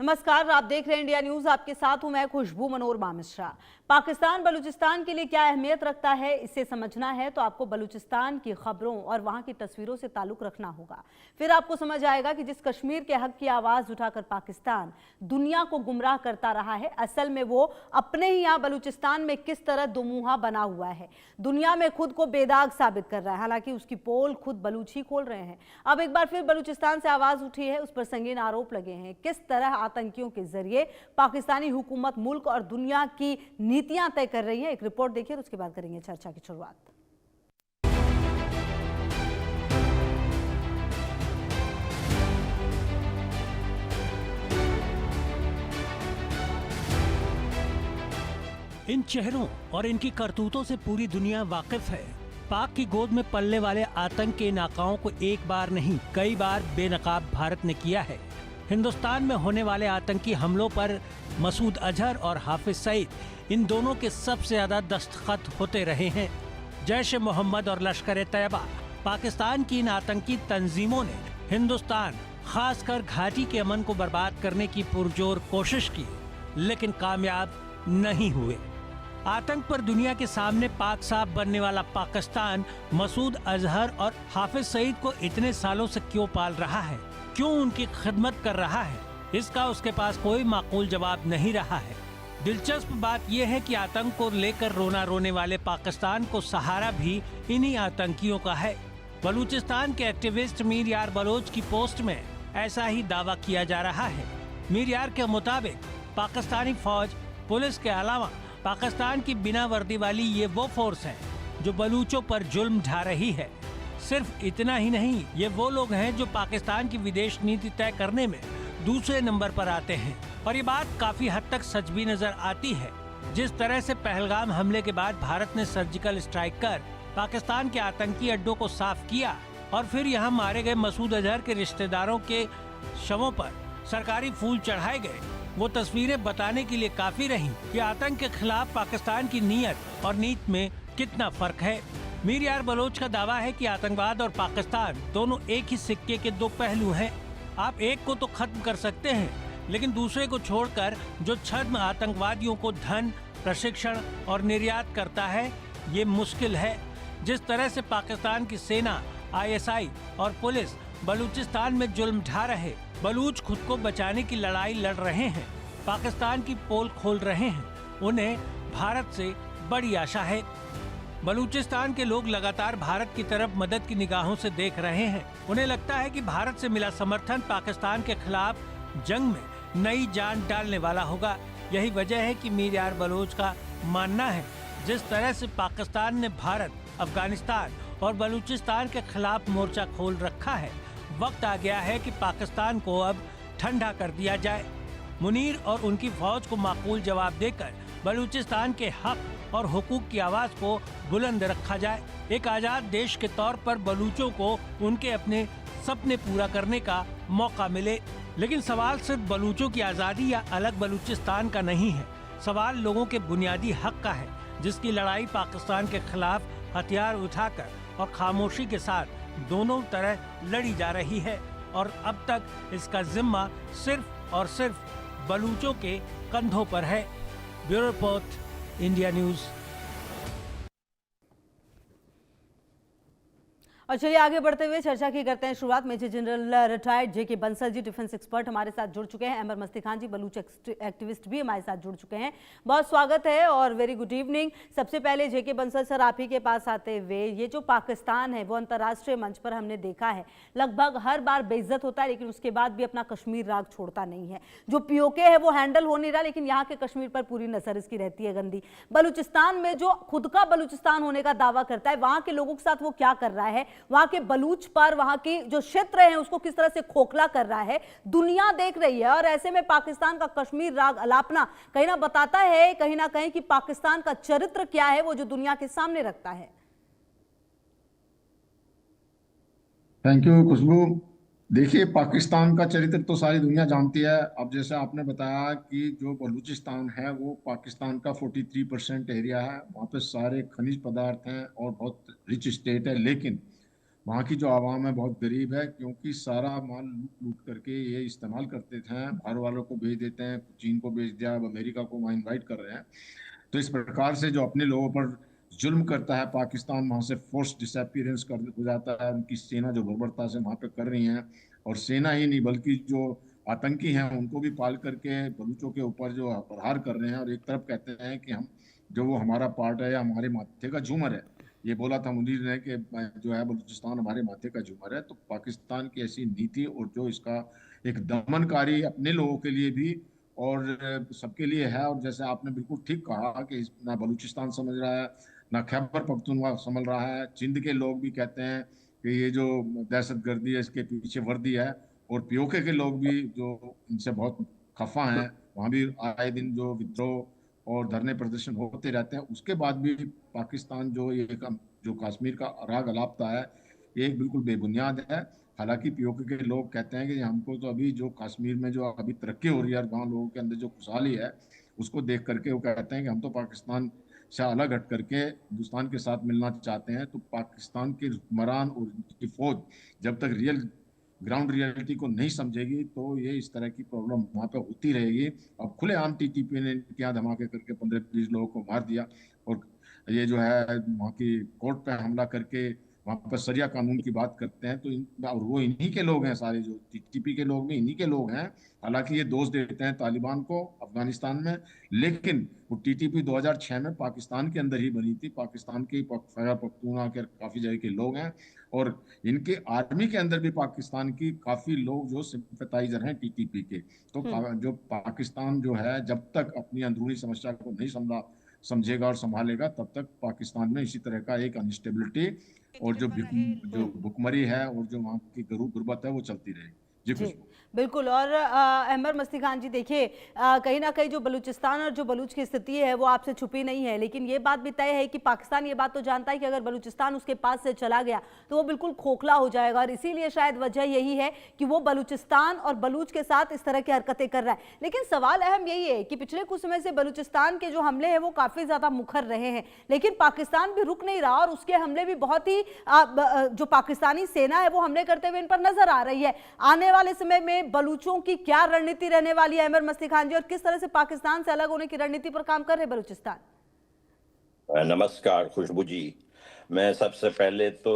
नमस्कार, आप देख रहे हैं इंडिया न्यूज। आपके साथ हूं मैं खुशबू मनोरमा मिश्रा। पाकिस्तान बलूचिस्तान के लिए क्या अहमियत रखता है, इसे समझना है तो आपको बलूचिस्तान की खबरों और वहां की तस्वीरों से ताल्लुक रखना होगा। फिर आपको समझ आएगा कि जिस कश्मीर के हक की आवाज उठाकर पाकिस्तान दुनिया को गुमराह करता रहा है, असल में वो अपने ही यहाँ बलूचिस्तान में किस तरह दुमुहा बना हुआ है, दुनिया में खुद को बेदाग साबित कर रहा है। हालांकि उसकी पोल खुद बलूच ही खोल रहे हैं। अब एक बार फिर बलूचिस्तान से आवाज उठी है, उस पर संगीन आरोप लगे हैं। किस तरह आतंकियों के जरिए पाकिस्तानी हुकूमत मुल्क और दुनिया की नीतियां तय कर रही है, एक रिपोर्ट देखिए, उसके बाद करेंगे चर्चा की शुरुआत। इन चेहरों और इनकी करतूतों से पूरी दुनिया वाकिफ है। पाक की गोद में पलने वाले आतंक के नाकाओं को एक बार नहीं कई बार बेनकाब भारत ने किया है। हिंदुस्तान में होने वाले आतंकी हमलों पर मसूद अजहर और हाफिज सईद, इन दोनों के सबसे ज्यादा दस्तखत होते रहे हैं। जैश ए मोहम्मद और लश्कर तैयबा, पाकिस्तान की इन आतंकी तंजीमों ने हिंदुस्तान, खासकर घाटी के अमन को बर्बाद करने की पुरजोर कोशिश की, लेकिन कामयाब नहीं हुए। आतंक पर दुनिया के सामने पाक साफ बनने वाला पाकिस्तान मसूद अजहर और हाफिज सईद को इतने सालों से क्यों पाल रहा है, क्यों उनकी खिदमत कर रहा है, इसका उसके पास कोई माकूल जवाब नहीं रहा है। दिलचस्प बात यह है कि आतंक को लेकर रोना रोने वाले पाकिस्तान को सहारा भी इन्हीं आतंकियों का है। बलूचिस्तान के एक्टिविस्ट मीर यार बलोच की पोस्ट में ऐसा ही दावा किया जा रहा है। मीर यार के मुताबिक पाकिस्तानी फौज, पुलिस के अलावा पाकिस्तान की बिना वर्दी वाली ये वो फोर्स है जो बलूचों पर जुल्म ढा रही है। सिर्फ इतना ही नहीं, ये वो लोग हैं जो पाकिस्तान की विदेश नीति तय करने में दूसरे नंबर पर आते हैं। और ये बात काफी हद तक सच भी नजर आती है। जिस तरह से पहलगाम हमले के बाद भारत ने सर्जिकल स्ट्राइक कर पाकिस्तान के आतंकी अड्डों को साफ किया और फिर यहाँ मारे गए मसूद अजहर के रिश्तेदारों के शवों पर सरकारी फूल चढ़ाए गए, वो तस्वीरें बताने के लिए काफी रहीं कि आतंक के खिलाफ पाकिस्तान की नीयत और नीत में कितना फर्क है। मीर यार बलोच का दावा है कि आतंकवाद और पाकिस्तान दोनों एक ही सिक्के के दो पहलू हैं। आप एक को तो खत्म कर सकते हैं, लेकिन दूसरे को छोड़कर जो छद्म आतंकवादियों को धन, प्रशिक्षण और निर्यात करता है, ये मुश्किल है। जिस तरह से पाकिस्तान की सेना, ISI और पुलिस बलूचिस्तान में जुल्म ढा रहे, बलूच खुद को बचाने की लड़ाई लड़ रहे हैं, पाकिस्तान की पोल खोल रहे हैं, उन्हें भारत से बड़ी आशा है। बलूचिस्तान के लोग लगातार भारत की तरफ मदद की निगाहों से देख रहे हैं। उन्हें लगता है कि भारत से मिला समर्थन पाकिस्तान के खिलाफ जंग में नई जान डालने वाला होगा। यही वजह है कि मीर यार बलोच का मानना है, जिस तरह से पाकिस्तान ने भारत, अफगानिस्तान और बलूचिस्तान के खिलाफ मोर्चा खोल रखा है, वक्त आ गया है कि पाकिस्तान को अब ठंडा कर दिया जाए। मुनीर और उनकी फौज को माकूल जवाब देकर बलूचिस्तान के हक और हुकूक की आवाज को बुलंद रखा जाए। एक आजाद देश के तौर पर बलूचों को उनके अपने सपने पूरा करने का मौका मिले। लेकिन सवाल सिर्फ बलूचों की आज़ादी या अलग बलूचिस्तान का नहीं है। सवाल लोगों के बुनियादी हक का है, जिसकी लड़ाई पाकिस्तान के खिलाफ हथियार उठाकर और खामोशी के साथ दोनों तरह लड़ी जा रही है। और अब तक इसका जिम्मा सिर्फ और सिर्फ बलूचों के कंधों पर है। Bureau report, India news. और चलिए आगे बढ़ते हुए चर्चा की करते हैं शुरुआत। मेजर जनरल रिटायर्ड जेके बंसल जी, डिफेंस एक्सपर्ट, हमारे साथ जुड़ चुके हैं। अमर मस्ती खान जी, बलूच एक्टिविस्ट, भी हमारे साथ जुड़ चुके हैं। बहुत स्वागत है और वेरी गुड इवनिंग। सबसे पहले जेके बंसल सर, आप ही के पास आते हुए, ये जो पाकिस्तान है वो अंतर्राष्ट्रीय मंच पर हमने देखा है लगभग हर बार बेइज्जत होता है, लेकिन उसके बाद भी अपना कश्मीर राग छोड़ता नहीं है। जो POK है वो हैंडल हो नहीं रहा, लेकिन यहाँ के कश्मीर पर पूरी नजर इसकी रहती है गंदी। बलूचिस्तान में जो खुद का बलूचिस्तान होने का दावा करता है, वहां के लोगों के साथ वो क्या कर रहा है, वहां के बलूच पर, वहां की जो क्षेत्र हैं उसको किस तरह से खोखला कर रहा है, दुनिया देख रही है। और ऐसे में पाकिस्तान का कश्मीर राग अलापना कहीं ना बताता है कहीं ना कहीं कि पाकिस्तान का चरित्र क्या है, वो जो दुनिया के सामने रखता है। थैंक यू खुशबू। देखिए, पाकिस्तान का चरित्र तो सारी दुनिया जानती है। अब जैसे आपने बताया कि जो बलूचिस्तान है वो पाकिस्तान का 43% एरिया है, वहाँ पे सारे खनिज पदार्थ हैं और बहुत रिच स्टेट है। लेकिन वहाँ की जो आवाम है बहुत गरीब है, क्योंकि सारा माल लूट लूट करके ये इस्तेमाल करते थे, बाहर वालों को भेज देते हैं, चीन को भेज दिया, अब अमेरिका को वहाँ इनवाइट कर रहे हैं। तो इस प्रकार से जो अपने लोगों पर जुल्म करता है पाकिस्तान, वहाँ से फोर्स डिसअपीयरेंस कर हो जाता है, उनकी सेना जो बर्बरता से वहाँ पे कर रही है, और सेना ही नहीं बल्कि जो आतंकी हैं उनको भी पाल करके बलूचों के ऊपर जो प्रहार कर रहे हैं, और एक तरफ कहते हैं कि हम जो वो हमारा पार्ट है या हमारे माथे का झूमर है। ये बोला था मुनीर ने कि जो है बलूचिस्तान हमारे माथे का झूमर है। तो पाकिस्तान की ऐसी नीति और जो इसका एक दमनकारी अपने लोगों के लिए भी और सबके लिए है, और जैसे आपने बिल्कुल ठीक कहा कि ना बलूचिस्तान समझ रहा है, ना खैबर पख्तूनख्वा समझ रहा है। सिंध के लोग भी कहते हैं कि ये जो दहशतगर्दी है इसके पीछे वर्दी है, और पीओके के लोग भी जो इनसे बहुत खफा हैं, वहाँ भी आए दिन जो विद्रोह और धरने प्रदर्शन होते रहते हैं। उसके बाद भी पाकिस्तान जो ये जो कश्मीर का राग अलापता है, ये एक बिल्कुल बेबुनियाद है। हालांकि पीओके के लोग कहते हैं कि हमको तो अभी जो कश्मीर में जो अभी तरक्की हो रही है और वहाँ लोगों के अंदर जो खुशहाली है उसको देख करके वो कहते हैं कि हम तो पाकिस्तान से अलग हट करके हिंदुस्तान के साथ मिलना चाहते हैं। तो पाकिस्तान के हुक्मरान और उनकी फौज जब तक रियल ग्राउंड रियलिटी को नहीं समझेगी तो ये इस तरह की प्रॉब्लम वहाँ पे होती रहेगी। अब खुलेआम टीटीपी ने इनके यहाँ धमाके करके 15-20 लोगों को मार दिया, और ये जो है वहाँ की कोर्ट पे हमला करके वहाँ पर सरिया कानून की बात करते हैं। तो और वो इन्हीं के लोग हैं, सारे जो टीटीपी के लोग भी इन्हीं के लोग हैं। हालांकि ये दोष देते हैं तालिबान को अफगानिस्तान में, लेकिन वो टीटीपी 2006 में पाकिस्तान के अंदर ही बनी थी। पाकिस्तान के खैबर पख्तूनख्वा के काफी जगह के लोग हैं, और इनके आर्मी के अंदर भी पाकिस्तान की काफी लोग जो सिंपैथाइजर हैं टीटीपी के। तो जो पाकिस्तान जो है जब तक अपनी अंदरूनी समस्या को नहीं समझेगा और संभालेगा, तब तक पाकिस्तान में इसी तरह का एक अनस्टेबिलिटी और जो भुखमरी है और जो वहाँ की गुर्बत है वो चलती रहेगी। जी जी खुशबू। बिल्कुल। और अहमद मस्ती खान जी, देखिए कहीं ना कहीं जो बलूचिस्तान और जो बलूच की स्थिति है वो आपसे छुपी नहीं है, लेकिन ये बात भी तय है कि पाकिस्तान ये बात तो जानता है कि अगर बलूचिस्तान उसके पास से चला गया तो वो बिल्कुल खोखला हो जाएगा, और इसीलिए शायद वजह यही है कि वो बलूचिस्तान और बलूच के साथ इस तरह की हरकतें कर रहा है। लेकिन सवाल अहम यही है कि पिछले कुछ समय से बलूचिस्तान के जो हमले हैं वो काफ़ी ज़्यादा मुखर रहे हैं, लेकिन पाकिस्तान भी रुक नहीं रहा, और उसके हमले भी बहुत ही जो पाकिस्तानी सेना है वो हमले करते हुए इन पर नजर आ रही है। आने वाले समय में बलूचों की क्या रणनीति रहने वाली है अहमद मस्ती खान जी, और किस तरह से पाकिस्तान से अलग होने की रणनीति पर काम कर रहे बलूचिस्तान? नमस्कार खुशबू जी। मैं सबसे पहले तो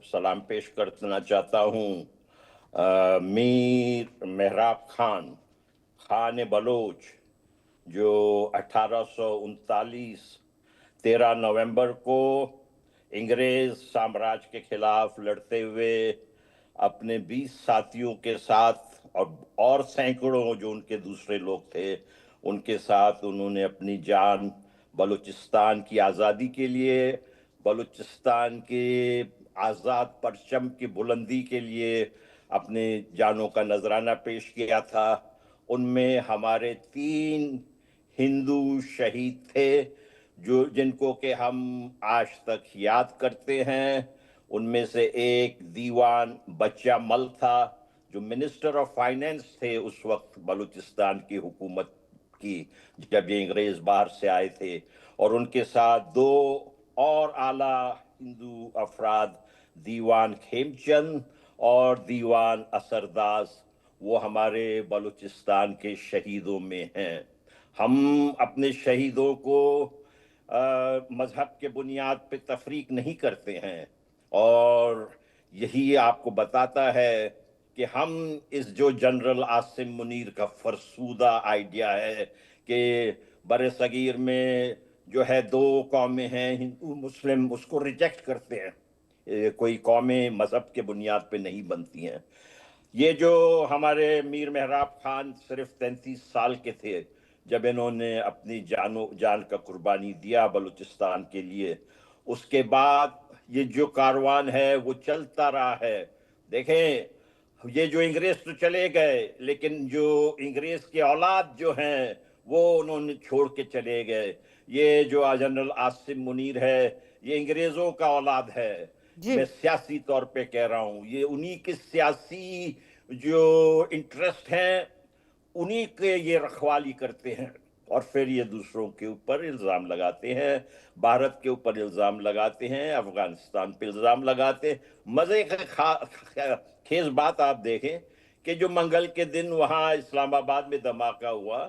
सलाम पेश करना चाहता हूँ मीर मेहराब खान, खान बलोच, जो 1839 13 नवंबर को अंग्रेज साम्राज्य के खिलाफ लड़ते हुए अपने 20 साथियों के साथ और सैकड़ों जो उनके दूसरे लोग थे उनके साथ उन्होंने अपनी जान बलूचिस्तान की आज़ादी के लिए, बलूचिस्तान के आज़ाद परचम की बुलंदी के लिए अपने जानों का नजराना पेश किया था। उनमें हमारे 3 हिंदू शहीद थे जो जिनको के हम आज तक याद करते हैं। उनमें से एक दीवान बच्चा मल था जो मिनिस्टर ऑफ फाइनेंस थे उस वक्त बलूचिस्तान की हुकूमत की, जब ये अंग्रेज बाहर से आए थे, और उनके साथ 2 और आला हिंदू अफराद, दीवान खेमचंद और दीवान असरदास, वो हमारे बलूचिस्तान के शहीदों में हैं। हम अपने शहीदों को मजहब के बुनियाद पे तफरीक नहीं करते हैं, और यही आपको बताता है कि हम इस जो जनरल आसिम मुनीर का फरसूदा आइडिया है कि बरे सगीर में जो है 2 कौमें हैं हिंदू मुस्लिम, उसको रिजेक्ट करते हैं। कोई कौमें मजहब के बुनियाद पे नहीं बनती हैं। ये जो हमारे मीर मेहराब खान सिर्फ 33 साल के थे जब इन्होंने अपनी जान का कुर्बानी दिया बलूचिस्तान के लिए। उसके बाद ये जो कारवान है वो चलता रहा है। देखें, ये जो अंग्रेज तो चले गए, लेकिन जो अंग्रेज के औलाद जो हैं वो उन्होंने छोड़ के चले गए। ये जो जनरल आसिम मुनीर है ये अंग्रेजों का औलाद है। मैं सियासी तौर पे कह रहा हूँ, ये उन्हीं के सियासी जो इंटरेस्ट हैं उन्हीं के ये रखवाली करते हैं, और फिर ये दूसरों के ऊपर इल्जाम लगाते हैं, भारत के ऊपर इल्जाम लगाते हैं, अफगानिस्तान पे इल्जाम लगाते हैं। मजे का खेज बात आप देखें कि जो मंगल के दिन वहां इस्लामाबाद में धमाका हुआ,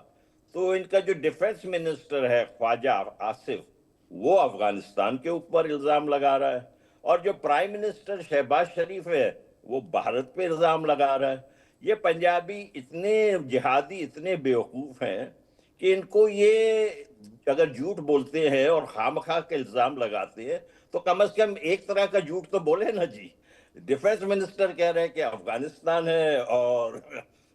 तो इनका जो डिफेंस मिनिस्टर है ख्वाजा आसिफ, वो अफगानिस्तान के ऊपर इल्जाम लगा रहा है, और जो प्राइम मिनिस्टर शहबाज शरीफ है वो भारत पे इल्जाम लगा रहा है। ये पंजाबी इतने जिहादी, इतने बेवकूफ हैं कि इनको ये अगर झूठ बोलते हैं और खामखा के इल्जाम लगाते हैं तो कम से कम एक तरह का झूठ तो बोले ना जी। डिफेंस मिनिस्टर कह रहे हैं कि अफगानिस्तान है और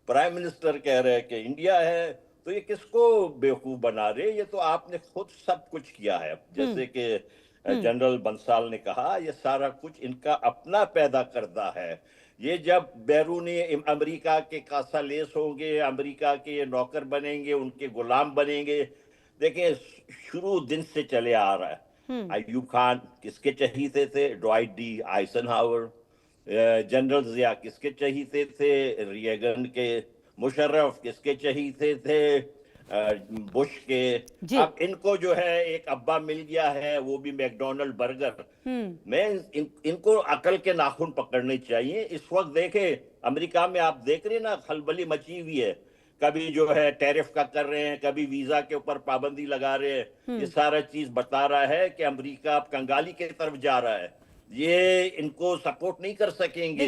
प्राइम मिनिस्टर कह रहे हैं कि इंडिया है, तो ये किसको बेवकूफ बना रहे? ये तो आपने खुद सब कुछ किया है। जैसे कि जनरल बंसाल ने कहा, ये सारा कुछ इनका अपना पैदा करदा है। ये जब बैरूनी अमेरिका के कासालेस होंगे, अमेरिका के नौकर बनेंगे, उनके गुलाम बनेंगे। देखिए शुरू दिन से चले आ रहा है। अयूब खान किसके चहीते थे? Dwight D Eisenhower. जनरल जिया किसके चहीते थे? रिएगन के। मुशर्रफ किसके चहीते थे? बुश के। अब इनको जो है एक अब्बा मिल गया है, वो भी मैकडोनल्ड बर्गर। इनको अकल के नाखून पकड़ने चाहिए। इस वक्त देखे अमेरिका में आप देख रहे हैं ना, खलबली मची हुई है। कभी जो है टैरिफ का कर रहे हैं, कभी वीजा के ऊपर पाबंदी लगा रहे हैं। ये सारा चीज बता रहा है कि अमेरिका अब कंगाली की तरफ जा रहा है। ये इनको सपोर्ट नहीं कर सकेंगे।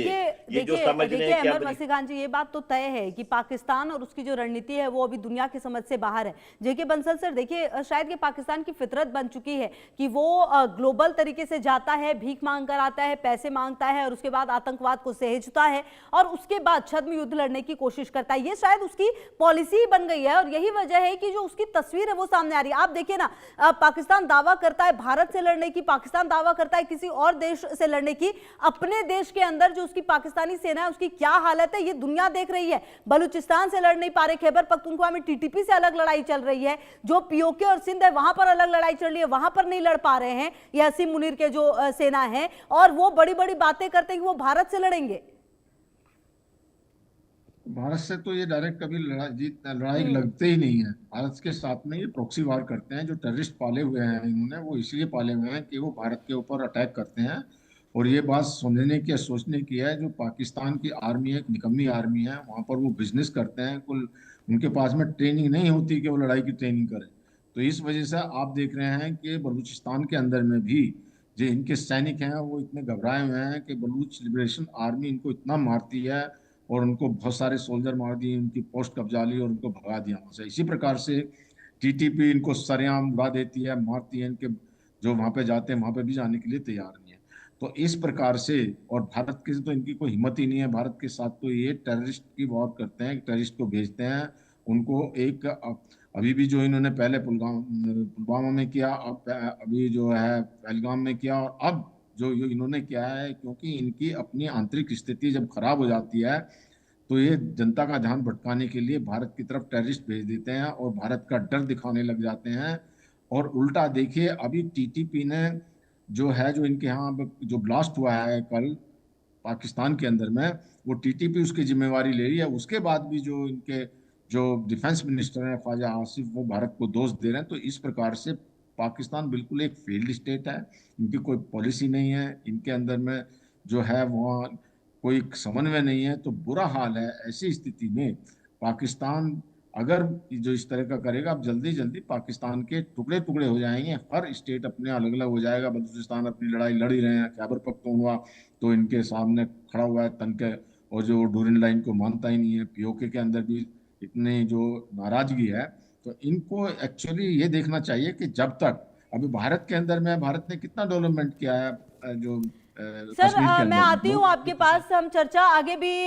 ये जो समझ रहे हैं अमर मसीह खान जी, ये बात तो तय है कि पाकिस्तान और उसकी जो रणनीति है वो अभी दुनिया की समझ से बाहर है। जेके बंसल सर, देखिए शायद ये पाकिस्तान की फितरत बन चुकी है कि वो ग्लोबल तरीके से जाता है, भीख मांग कर आता है, पैसे मांगता है और उसके बाद आतंकवाद को सहेजता है और उसके बाद छद्म युद्ध लड़ने की कोशिश करता है। ये शायद उसकी पॉलिसी बन गई है और यही वजह है कि जो उसकी तस्वीर है वो सामने आ रही है। आप देखिए ना, पाकिस्तान दावा करता है भारत से लड़ने की, पाकिस्तान दावा करता है किसी और देश से लड़ने की। अपने देश के अंदर जो उसकी पाकिस्तानी सेना है उसकी क्या हालत है ये दुनिया देख रही है। बलूचिस्तान से लड़ नहीं पा रहे, खैबर पख्तूनख्वा में टीटीपी से अलग लड़ाई चल रही है, जो पीओके और सिंध है वहां पर अलग लड़ाई चल रही है, वहां पर नहीं लड़ पा रहे हैं ये असीम मुनीर के जो सेना है, और वो बड़ी बड़ी बातें करते हैं कि वो भारत से लड़ेंगे। भारत से तो ये डायरेक्ट कभी लड़ाई लगते ही नहीं है। भारत के साथ में ये प्रॉक्सी वार करते हैं। जो टेररिस्ट पाले हुए हैं इन्होंने, वो इसलिए पाले हुए हैं कि वो भारत के ऊपर अटैक करते हैं। और ये बात समझने की, सोचने की है, जो पाकिस्तान की आर्मी एक निकम्मी आर्मी है, वहाँ पर वो बिजनेस करते हैं। कुल उनके पास में ट्रेनिंग नहीं होती कि वो लड़ाई की ट्रेनिंग करें। तो इस वजह से आप देख रहे हैं कि बलूचिस्तान के अंदर में भी जो इनके सैनिक हैं वो इतने घबराए हुए हैं कि बलूच लिबरेशन आर्मी इनको इतना मारती है और उनको बहुत सारे सोल्जर मार दिए, उनकी पोस्ट कब्जा ली और उनको भगा दिया वहाँ से। इसी प्रकार से टीटीपी इनको सरेआम उड़ा देती है, मारती है। इनके जो वहाँ पे जाते हैं वहाँ पे भी जाने के लिए तैयार नहीं है। तो इस प्रकार से, और भारत के तो इनकी कोई हिम्मत ही नहीं है। भारत के साथ तो ये टेररिस्ट की बात करते हैं, टेररिस्ट को भेजते हैं उनको। एक अभी भी जो इन्होंने पहले पुलवामा में किया, अभी जो है पहलगाम में किया, और अब जो इन्होंने किया है, क्योंकि इनकी अपनी आंतरिक स्थिति जब खराब हो जाती है तो ये जनता का ध्यान भटकाने के लिए भारत की तरफ टेररिस्ट भेज देते हैं और भारत का डर दिखाने लग जाते हैं। और उल्टा देखिए, अभी टीटीपी ने जो है, जो इनके यहाँ जो ब्लास्ट हुआ है कल पाकिस्तान के अंदर में, वो टीटीपी उसकी जिम्मेवारी ले रही है। उसके बाद भी जो इनके जो डिफेंस मिनिस्टर हैं ख्वाजा आसिफ, वो भारत को दोष दे रहे हैं। तो इस प्रकार से पाकिस्तान बिल्कुल एक फेल्ड स्टेट है। इनकी कोई पॉलिसी नहीं है, इनके अंदर में जो है वहाँ कोई समन्वय नहीं है। तो बुरा हाल है। ऐसी स्थिति में पाकिस्तान अगर जो इस तरह का करेगा, अब जल्दी जल्दी पाकिस्तान के टुकड़े टुकड़े हो जाएंगे, हर स्टेट अपने अलग अलग हो जाएगा। बलूचिस्तान अपनी लड़ाई लड़ ही रहे हैं, खैबर पख्तूनख्वा तो इनके सामने खड़ा हुआ है तन के, और जो डूरिन लाइन को मानता ही नहीं है। पीओके के अंदर भी इतनी जो नाराजगी है। तो इनको एक्चुअली ये देखना चाहिए कि जब तक अभी भारत के अंदर में, भारत ने कितना डेवलपमेंट किया है जो सर, मैं आती हूँ आपके पास, हम चर्चा आगे भी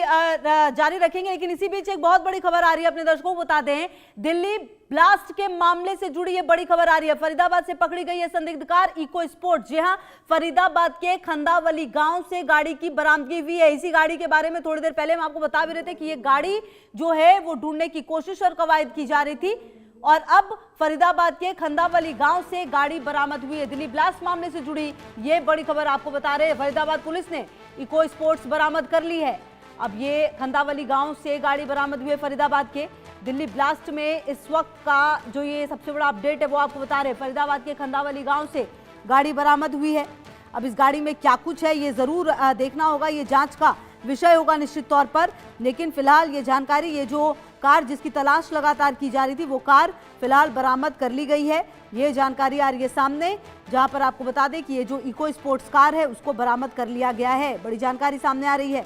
जारी रखेंगे, लेकिन इसी बीच एक बहुत बड़ी खबर आ रही है, अपने दर्शकों को बता दें। दिल्ली ब्लास्ट के मामले से जुड़ी ये बड़ी खबर आ रही है। फरीदाबाद से पकड़ी गई है संदिग्ध कार इको स्पोर्ट। जी हां, फरीदाबाद के खंदावली गांव से गाड़ी की बरामदगी हुई है। इसी गाड़ी के बारे में थोड़ी देर पहले हम आपको बता भी रहे थे कि ये गाड़ी जो है वो ढूंढने की कोशिश और कवायद की जा रही थी, और अब फरीदाबाद के खंदावली गांव से गाड़ी बरामद हुई है। दिल्ली ब्लास्ट मामले से जुड़ी ये बड़ी खबर आपको बता रहे हैं। फरीदाबाद पुलिस ने इको स्पोर्ट्स बरामद कर ली है। अब ये खंदावली गांव से गाड़ी बरामद हुई है फरीदाबाद के, दिल्ली ब्लास्ट में इस वक्त का जो ये सबसे बड़ा अपडेट है वो आपको बता रहे हैं। फरीदाबाद के खंदावली गांव से गाड़ी बरामद हुई है। अब इस गाड़ी में क्या कुछ है ये जरूर देखना होगा, ये जांच का विषय होगा निश्चित तौर पर। लेकिन फिलहाल ये जानकारी, ये जो कार जिसकी तलाश लगातार की जा रही थी वो कार फिलहाल बरामद कर ली गई है। ये जानकारी आ रही है सामने, जहां पर आपको बता दें कि ये जो इको स्पोर्ट्स कार है उसको बरामद कर लिया गया है। बड़ी जानकारी सामने आ रही है।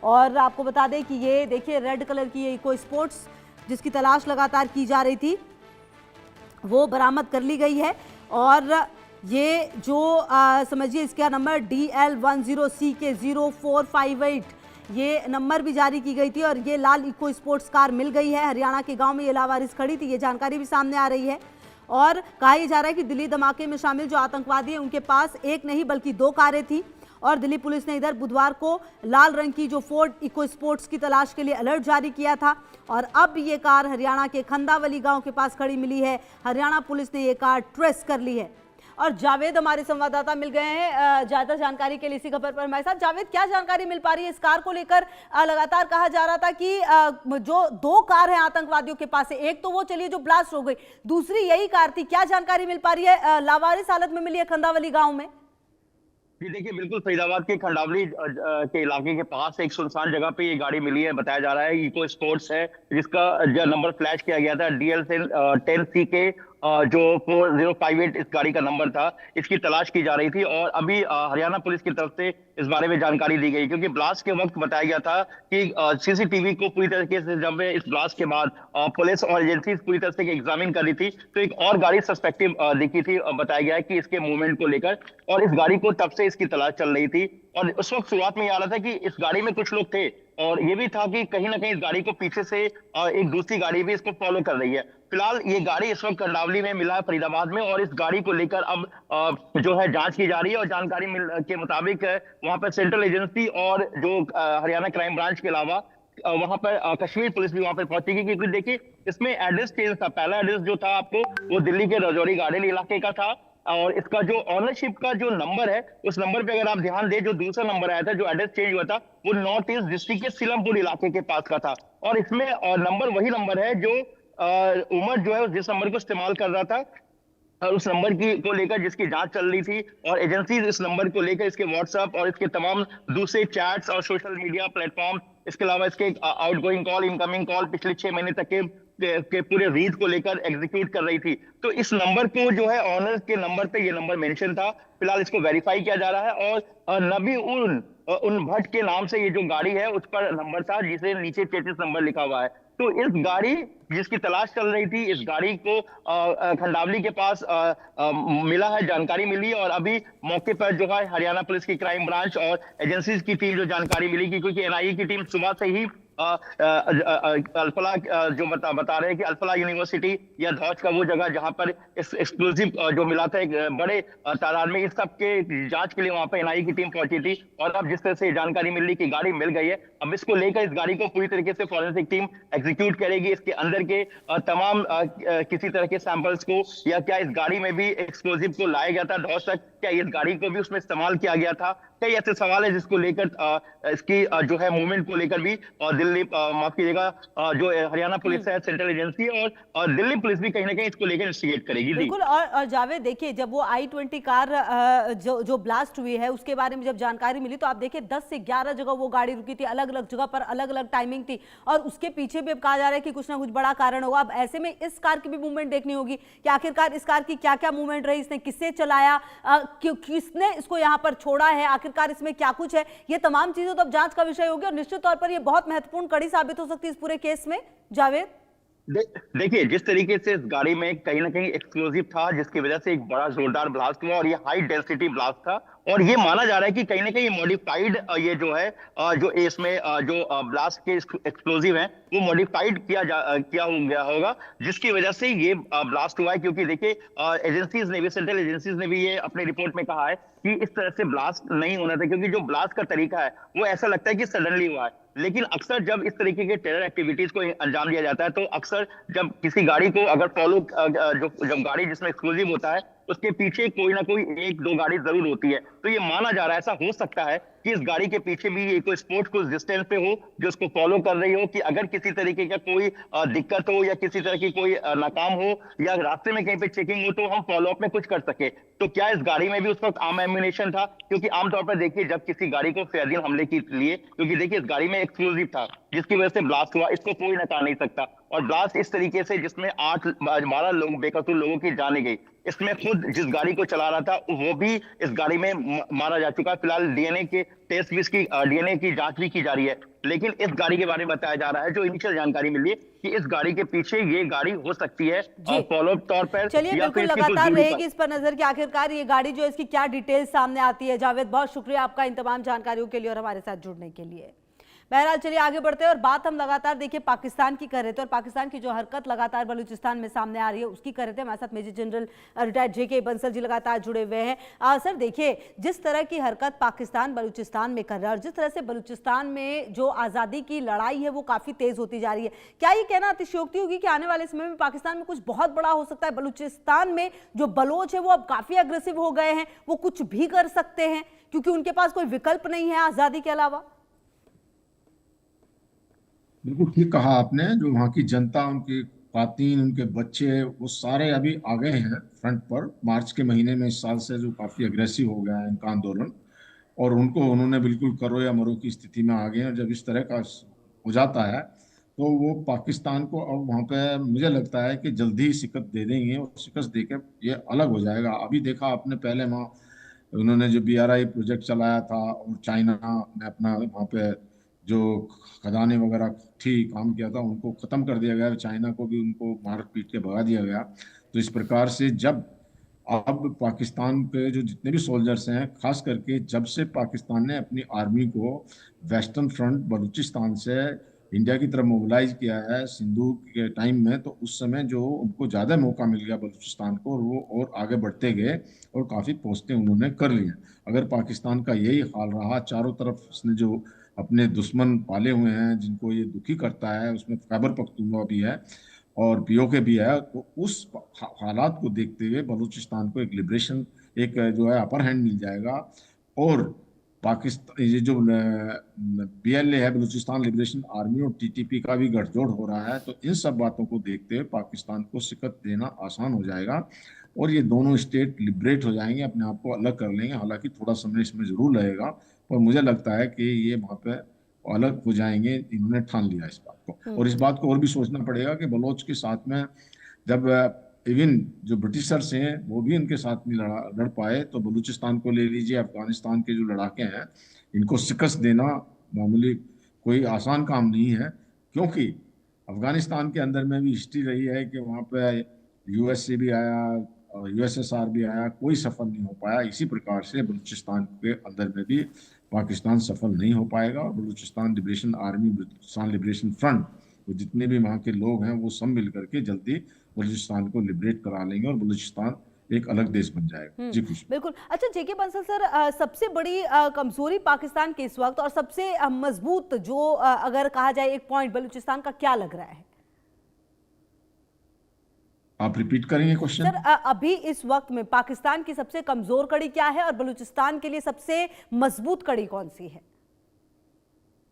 और आपको बता दें कि ये देखिए रेड कलर की ये इको स्पोर्ट्स जिसकी तलाश लगातार की जा रही थी वो बरामद कर ली गई है। और ये जो समझिए इसका नंबर DL10C के 0458 ये नंबर भी जारी की गई थी और ये लाल इको स्पोर्ट्स कार मिल गई है। हरियाणा के गांव में ये लावारिस खड़ी थी, ये जानकारी भी सामने आ रही है। और कहा यह जा रहा है कि दिल्ली धमाके में शामिल जो आतंकवादी हैं उनके पास एक नहीं बल्कि 2 कारें थी। और दिल्ली पुलिस ने इधर बुधवार को लाल रंग की जो फोर्ड इको स्पोर्ट्स की तलाश के लिए अलर्ट जारी किया था। और अब ये कार हरियाणा के खंदावली गांव के पास खड़ी मिली है। हरियाणा पुलिस ने ये कार ट्रेस कर ली है। और जावेद हमारे संवाददाता मिल गए हैं ज्यादा जानकारी के लिए इसी खबर पर हमारे साथ। जावेद, क्या जानकारी मिल पा रही है इस कार को लेकर? लगातार कहा जा रहा था कि जो 2 कार हैं आतंकवादियों के पास, एक तो वो चलिए जो ब्लास्ट हो गई, दूसरी यही कार थी। क्या जानकारी मिल पा रही है? लावारिस हालत में मिली है खंदावली गांव में। जी देखिए, बिल्कुल फरीदाबाद के खंडावली के इलाके के पास एक सुनसान जगह पे ये गाड़ी मिली है। बताया जा रहा है इको स्पोर्ट्स है, जिसका जो नंबर फ्लैश किया गया था DL10C के जो 4058 इस गाड़ी का नंबर था। इसकी तलाश की जा रही थी और अभी हरियाणा पुलिस की तरफ से इस बारे में जानकारी दी गई, क्योंकि ब्लास्ट के वक्त बताया गया था कि CCTV को पूरी तरीके से जब इस ब्लास्ट के बाद पुलिस और एजेंसी पूरी तरह से एग्जामिन कर रही थी तो एक और गाड़ी सस्पेक्टिव दिखी थी। बताया गया है कि इसके मूवमेंट को लेकर, और इस गाड़ी को तब से इसकी तलाश चल रही थी। और उस वक्त शुरुआत में ये आ रहा था कि इस गाड़ी में कुछ लोग थे और ये भी था कि कहीं ना कहीं इस गाड़ी को पीछे से एक दूसरी गाड़ी भी इसको फॉलो कर रही है। फिलहाल ये गाड़ी इस वक्त कंडावली में मिला है फरीदाबाद में, और इस गाड़ी को लेकर अब जो है जांच की जा रही है। और जानकारी के मुताबिक वहां पर सेंट्रल एजेंसी और जो हरियाणा क्राइम ब्रांच के अलावा वहां पर कश्मीर पुलिस भी वहां पर पहुंचेगी, क्योंकि देखिए इसमें एड्रेस चेंज था। पहला एड्रेस जो था आपको वो दिल्ली के रजौरी गार्डन इलाके का था, और इसका जो ऑनरशिप का जो नंबर है उस नंबर पे अगर आप ध्यान दें, जो दूसरा नंबर आया था जो एड्रेस चेंज हुआ था वो नॉर्थ ईस्ट डिस्ट्रिक्ट के सीलमपुर इलाके के पास का था। और इसमें नंबर वही नंबर है जो उमर जो है जिस नंबर को इस्तेमाल कर रहा था, और उस नंबर की को लेकर जिसकी जांच चल रही थी। और एजेंसी इस नंबर को लेकर इसके व्हाट्सएप और इसके तमाम दूसरे चैट्स और सोशल मीडिया प्लेटफॉर्म, इसके अलावा इसके आउटगोइंग कॉल, इनकमिंग कॉल पिछले 6 महीने तक के पूरे रूट को लेकर एग्जीक्यूट कर रही थी। तो इस नंबर को जो है ऑनर के नंबर पे ये नंबर मेंशन था। फिलहाल इसको वेरीफाई किया जा रहा है। और नबी उन भट्ट के नाम से ये जो गाड़ी है उस पर नंबर था, जिसे नीचे 33 नंबर लिखा हुआ है। तो इस गाड़ी जिसकी तलाश चल रही थी, इस गाड़ी को खंडावली के पास मिला है, जानकारी मिली। और अभी मौके पर जो है हरियाणा पुलिस की क्राइम ब्रांच और एजेंसीज की टीम जो जानकारी मिली, क्योंकि NIA की टीम सुबह से ही अल्फला जो बता रहे हैं कि अल्फला यूनिवर्सिटी या धौज का वो जगह जहां पर एक्सप्लोजिव जो मिला था एक बड़े तादाद में, इस सब के जांच के लिए वहां पर NIA की टीम पहुंची थी। और अब जिस तरह से जानकारी मिल रही कि गाड़ी मिल गई है, अब इसको लेकर इस गाड़ी को पूरी तरीके से फॉरेंसिक टीम एग्जीक्यूट करेगी। इसके अंदर के तमाम किसी तरह के सैंपल्स को, या क्या इस गाड़ी में भी एक्सप्लोजिव को लाया गया था धौज तक, क्या इस गाड़ी को भी उसमें इस्तेमाल किया गया था, कई ऐसे सवाल है जिसको लेकर इसकी जो है मूवमेंट को लेकर भी दिल्ली माफ कीजिएगा जो हरियाणा पुलिस है, सेंट्रल एजेंसी और दिल्ली पुलिस भी कहीं ना कहीं इसको लेकर इन्वेस्टिगेट करेगी। बिल्कुल। और जावेद देखिए, जब वो I-20 कार जो ब्लास्ट हुई है उसके बारे में जब जानकारी मिली तो आप देखिए 10 से 11 जगह वो गाड़ी रुकी थी, अलग अलग जगह पर अलग अलग टाइमिंग थी। और उसके पीछे भी अब कहा जा रहा है कि कुछ ना कुछ बड़ा कारण होगा। अब ऐसे में इस कार की भी मूवमेंट देखनी होगी कि आखिरकार इस कार की क्या क्या मूवमेंट रही, इसने किससे चलाया, किसने इसको यहाँ पर छोड़ा है, आखिरकार इसमें क्या कुछ है। ये तमाम चीजें तो अब जांच का विषय होगी और निश्चित तौर पर ये बहुत महत्वपूर्ण कड़ी साबित हो सकती है इस पूरे केस में। जावेद देखिए, जिस तरीके से इस गाड़ी में कहीं ना कहीं एक्सप्लोजिव था, जिसकी वजह से एक बड़ा जोरदार ब्लास्ट हुआ, और ये हाई डेंसिटी ब्लास्ट था। और ये माना जा रहा है कि कहीं ना कहीं मॉडिफाइड ये जो है जो इसमें जो ब्लास्ट के एक्सप्लोजिव हैं वो मॉडिफाइड किया गया होगा, जिसकी वजह से ये ब्लास्ट हुआ है। क्योंकि देखिए एजेंसीज ने भी, सेंट्रल एजेंसीज ने भी ये अपने रिपोर्ट में कहा है कि इस तरह से ब्लास्ट नहीं होना था, क्योंकि जो ब्लास्ट का तरीका है वो ऐसा लगता है कि सडनली हुआ है। लेकिन अक्सर जब इस तरीके के टेरर एक्टिविटीज को अंजाम दिया जाता है तो अक्सर जब किसी गाड़ी को अगर फॉलो जब गाड़ी जिसमें एक्सप्लोजिव होता है उसके पीछे कोई ना कोई एक दो गाड़ी जरूर होती है। तो ये माना जा रहा है, ऐसा हो सकता है कि इस गाड़ी के पीछे भी कोई स्पोर्ट कुछ डिस्टेंस पे हो जो उसको फॉलो कर रही हो, कि अगर किसी तरीके का कोई दिक्कत हो या किसी तरह की कोई नाकाम हो या रास्ते में कहीं पे चेकिंग हो, तो हम फॉलो अप में कुछ कर सके। तो क्या इस गाड़ी में भी उस वक्त आम एम्यूनेशन था? क्योंकि आमतौर पर देखिए, जब किसी गाड़ी को फेयरदिल हमले के लिए, क्योंकि देखिए इस गाड़ी में एक्सप्लोजिव था जिसकी वजह से ब्लास्ट हुआ, इसको कोई नकार नहीं सकता। और ब्लास्ट इस तरीके से जिसमें 8-12 लोग, बेकसूर लोगों की जाने गई, इसमें खुद जिस गाड़ी को चला रहा था वो भी इस गाड़ी में मारा जा चुका है। फिलहाल डीएनए के टेस्ट भी, इसकी डीएनए की जांच भी की जा रही है। लेकिन इस गाड़ी के बारे में बताया जा रहा है, जो इनिशियल जानकारी मिली है, कि इस गाड़ी के पीछे ये गाड़ी हो सकती है फॉलो अप तौर पर। चलिए, बिल्कुल लगातार रहेगी इस पर नजर कि आखिरकार ये गाड़ी जो है इसकी क्या डिटेल्स सामने आती है। जावेद, बहुत शुक्रिया आपका इन तमाम जानकारियों के लिए और हमारे साथ जुड़ने के लिए। बहरहाल चलिए आगे बढ़ते हैं और बात हम लगातार देखिए पाकिस्तान की कर रहे थे और पाकिस्तान की जो हरकत लगातार बलूचिस्तान में सामने आ रही है उसकी कर रहे थे। हमारे साथ मेजर जनरल रिटायर्ड जेके बंसल जी लगातार जुड़े हुए हैं। सर देखिए, जिस तरह की हरकत पाकिस्तान बलूचिस्तान में कर रहा है और जिस तरह से बलूचिस्तान में जो आज़ादी की लड़ाई है वो काफ़ी तेज़ होती जा रही है, क्या ये कहना अतिशयोक्ति होगी कि आने वाले समय में पाकिस्तान में कुछ बहुत बड़ा हो सकता है? बलूचिस्तान में जो बलोच है वो अब काफ़ी अग्रेसिव हो गए हैं, वो कुछ भी कर सकते हैं क्योंकि उनके पास कोई विकल्प नहीं है आज़ादी के अलावा। बिल्कुल ठीक कहा आपने। जो वहाँ की जनता, उनके खातन, उनके बच्चे, वो सारे अभी आ गए हैं फ्रंट पर। मार्च के महीने में इस साल से जो काफी अग्रेसिव हो गया है इनका आंदोलन, और उन्होंने बिल्कुल करो या मरो की स्थिति में आ गए हैं। जब इस तरह का हो जाता है तो वो पाकिस्तान को अब वहाँ पे मुझे लगता है कि जल्दी ही शिकस्त दे देंगे, और शिकस्त देकर ये अलग हो जाएगा। अभी देखा आपने, पहले वहाँ उन्होंने जो BRI प्रोजेक्ट चलाया था और चाइना ने अपना वहाँ पे जो खदानें वगैरह थी काम किया था, उनको खत्म कर दिया गया। चाइना को भी उनको मार पीट के भगा दिया गया। तो इस प्रकार से जब अब पाकिस्तान के जो जितने भी सोल्जर्स हैं, खास करके जब से पाकिस्तान ने अपनी आर्मी को वेस्टर्न फ्रंट बलूचिस्तान से इंडिया की तरफ मोबिलाइज किया है सिंधु के टाइम में, तो उस समय जो उनको ज़्यादा मौका मिल गया बलूचिस्तान को, और वो और आगे बढ़ते गए और काफ़ी पोस्टें उन्होंने कर ली हैं। अगर पाकिस्तान का यही हाल रहा, चारों तरफ इसने जो अपने दुश्मन पाले हुए हैं जिनको ये दुखी करता है, उसमें खैबर पख्तूनख्वा भी है और POK भी है, तो उस हालात को देखते हुए बलूचिस्तान को एक लिबरेशन, एक जो है अपर हैंड मिल जाएगा। और पाकिस्तान ये जो BLA है, बलूचिस्तान लिबरेशन आर्मी, और TTP का भी गठजोड़ हो रहा है। तो इन सब बातों को देखते हुए पाकिस्तान को शिकस्त देना आसान हो जाएगा और ये दोनों स्टेट लिबरेट हो जाएंगे, अपने आप को अलग कर लेंगे। हालांकि थोड़ा समय इसमें जरूर लगेगा, पर मुझे लगता है कि ये वहाँ पे अलग हो जाएंगे। इन्होंने ठान लिया इस बात को। और इस बात को और भी सोचना पड़ेगा कि बलोच के साथ में जब इवन जो ब्रिटिशर्स हैं वो भी इनके साथ नहीं लड़ पाए, तो बलूचिस्तान को ले लीजिए, अफगानिस्तान के जो लड़ाके हैं, इनको शिकस्त देना मामूली कोई आसान काम नहीं है। क्योंकि अफगानिस्तान के अंदर में भी हिस्ट्री रही है कि वहाँ पे USA भी आया और USSR भी आया, कोई सफल नहीं हो पाया। इसी प्रकार से बलूचिस्तान के अंदर में भी पाकिस्तान सफल नहीं हो पाएगा। और Balochistan liberation army, Balochistan liberation front, वो जितने भी वहाँ के लोग हैं वो सब मिल करके जल्दी बलूचिस्तान को लिबरेट करा लेंगे और बलूचिस्तान एक अलग देश बन जाएगा। जी खुश। बिल्कुल। अच्छा जेके बंसल सर, सबसे बड़ी कमजोरी पाकिस्तान के इस वक्त और सबसे मजबूत जो अगर कहा जाए एक पॉइंट बलूचिस्तान का क्या लग रहा है? आप रिपीट करेंगे क्वेश्चन? सर अभी इस वक्त में पाकिस्तान की सबसे कमजोर कड़ी क्या है और बलूचिस्तान के लिए सबसे मजबूत कड़ी कौन सी है?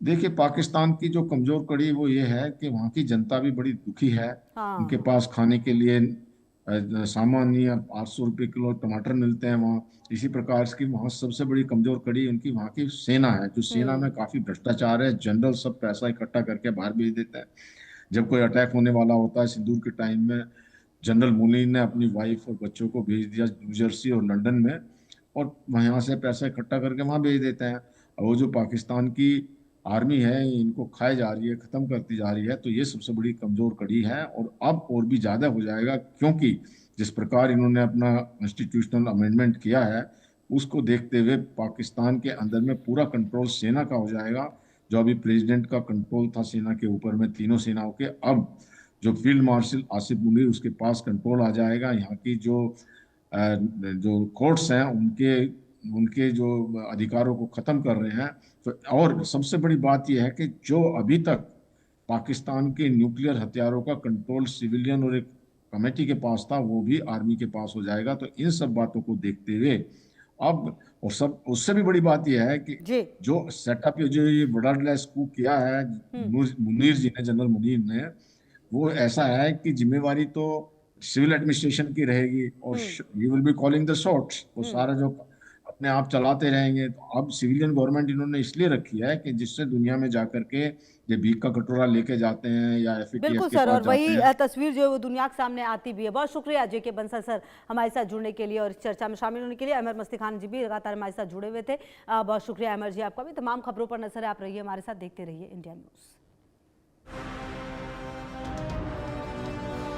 देखिए, पाकिस्तान की जो कमजोर कड़ी वो ये है कि वहाँ की जनता भी बड़ी दुखी है। उनके पास खाने के लिए सामान्य 800 रुपये किलो टमाटर मिलते हैं वहाँ। इसी प्रकार की वहाँ सबसे बड़ी कमजोर कड़ी उनकी वहाँ की सेना है। जो सेना में काफी भ्रष्टाचार है। जनरल सब पैसा इकट्ठा करके बाहर भेज देते हैं। जब कोई अटैक होने वाला होता है, सिंदूर के टाइम में जनरल मुनीर ने अपनी वाइफ और बच्चों को भेज दिया न्यू जर्सी और लंदन में, और वहाँ से पैसा इकट्ठा करके वहाँ भेज देते हैं। और वो जो पाकिस्तान की आर्मी है, इनको खाई जा रही है, खत्म करती जा रही है। तो ये सबसे बड़ी कमजोर कड़ी है, और अब और भी ज्यादा हो जाएगा, क्योंकि जिस प्रकार इन्होंने अपना कॉन्स्टिट्यूशनल अमेंडमेंट किया है, उसको देखते हुए पाकिस्तान के अंदर में पूरा कंट्रोल सेना का हो जाएगा। जो अभी प्रेसिडेंट का कंट्रोल था सेना के ऊपर में, तीनों सेनाओं के, अब जो फील्ड मार्शल आसिफ मुनीर, उसके पास कंट्रोल आ जाएगा। यहाँ की जो कोर्ट्स हैं उनके जो अधिकारों को खत्म कर रहे हैं। तो और सबसे बड़ी बात यह है कि जो अभी तक पाकिस्तान के न्यूक्लियर हथियारों का कंट्रोल सिविलियन और एक कमेटी के पास था वो भी आर्मी के पास हो जाएगा। तो इन सब बातों को देखते हुए अब, और सब उससे भी बड़ी बात यह है कि जी। जो सेटअप, जो ये बॉर्डरलेस कूप किया है मुनीर जी ने, जनरल मुनीर ने, वो ऐसा है कि जिम्मेवारी तो सिविल एडमिनिस्ट्रेशन की रहेगी और he will be calling the shots, वो सारा जो अपने आप चलाते रहेंगे। तो अब सिविलियन गवर्नमेंट इन्होंने इसलिए रखी है कि जिससे दुनिया में जाकर के ये भीख का कटोरा लेके जाते हैं या एफएटीएफ बिल्कुल के सर, पास और जाते वही हैं। तस्वीर जो है वो दुनिया के सामने आती भी है। बहुत शुक्रिया जेके बंसल सर हमारे साथ जुड़ने के लिए और इस चर्चा में शामिल होने के लिए। अमर मस्ती खान जी भी लगातार हमारे साथ जुड़े हुए थे। बहुत शुक्रिया अमर जी आपका भी। तमाम खबरों पर नजर आप रही है हमारे साथ, देखते रहिए इंडिया न्यूज़।